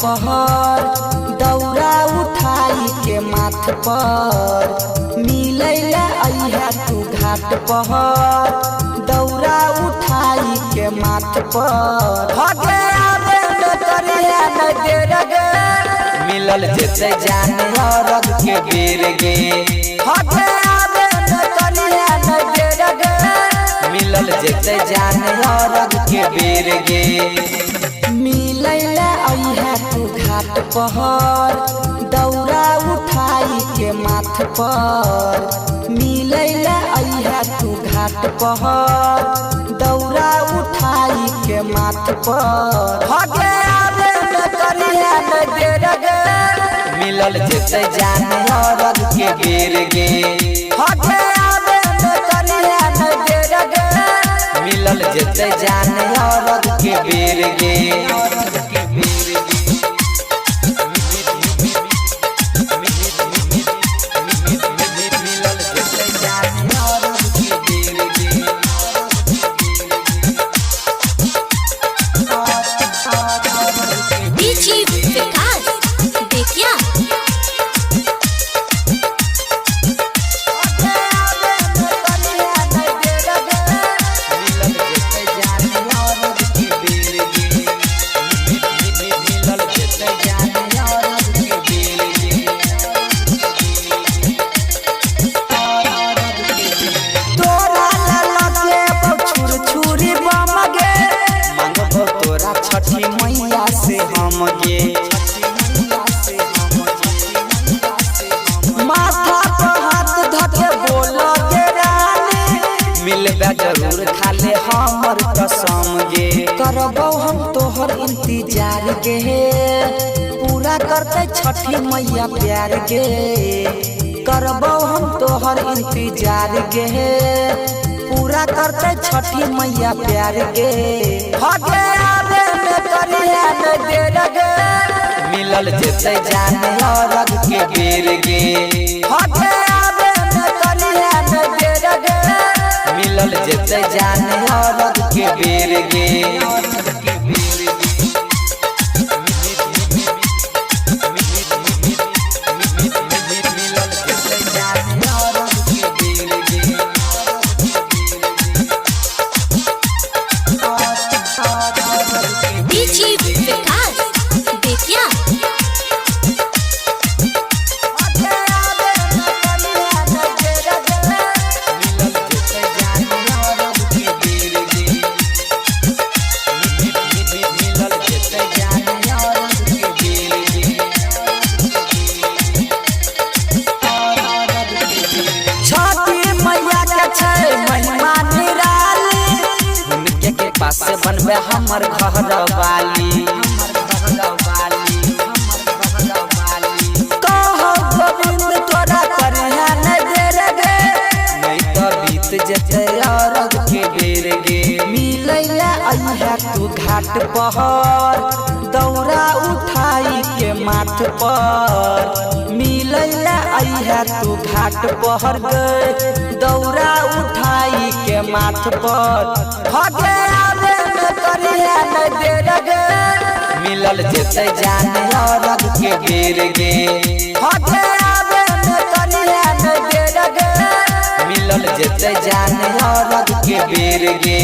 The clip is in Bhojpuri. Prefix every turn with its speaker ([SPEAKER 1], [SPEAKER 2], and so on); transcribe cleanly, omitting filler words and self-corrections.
[SPEAKER 1] पहर दौरा उठाई के माथ पर मिलैला अइहा तू घाट पहर दौरा उठाई के माथ पर हगे आवे न करिया न देर गे
[SPEAKER 2] मिलल जेते जान रग के बेर गे
[SPEAKER 1] हगे आवे न करिया न देर गे
[SPEAKER 2] मिलल जेते जान रग के बेर गे
[SPEAKER 1] मिलैला अइहा तू घाट पहर दौरा उठाई के माथ पर मिलैला अइहा तू घाट पहर दौरा उठाई के माथ पर हगे आवे न करिया न देर गे
[SPEAKER 2] मिलल जेते जान रग के बेर गे
[SPEAKER 1] हगे आवे न करिया न देर गे
[SPEAKER 2] मिलल जेते जान रग के बेर गे
[SPEAKER 1] छठी मैया से हम गे माथा पर हाथ धके बोल गे रानी
[SPEAKER 2] मिलबा जरूर खाले हमर कसम गे
[SPEAKER 1] करबौ हम तोहर इंतजार गे पूरा करते छठी मैया प्यार गे करबौ हम तोहर इंतजार गे पूरा करते छठी मैया प्यार गे हगे आवे न करिया न देर गे
[SPEAKER 2] मिलल जेते जान रग के बेर गे
[SPEAKER 1] हगे आवे न करिया न देर गे
[SPEAKER 2] मिलल जेते जान रग के बेर गे पास बनबे हमर घर वाली
[SPEAKER 1] कहो गोविंद तोरा करिया न देर गे
[SPEAKER 2] नहीं तो बीत जेते रग के बेर गे
[SPEAKER 1] मिलैला अइहा तू घाट पहर दौरा उठाई के माथ पर मिलैला अइहा तू घाट पहर गे दौरा उठाई के माथ पर हगे आवे न करिया न देर गे
[SPEAKER 2] मिलल जेते जान रग के बेर गे
[SPEAKER 1] हगे आवे न करिया न देर गे
[SPEAKER 2] मिलल जेते जान रग के बेर गे।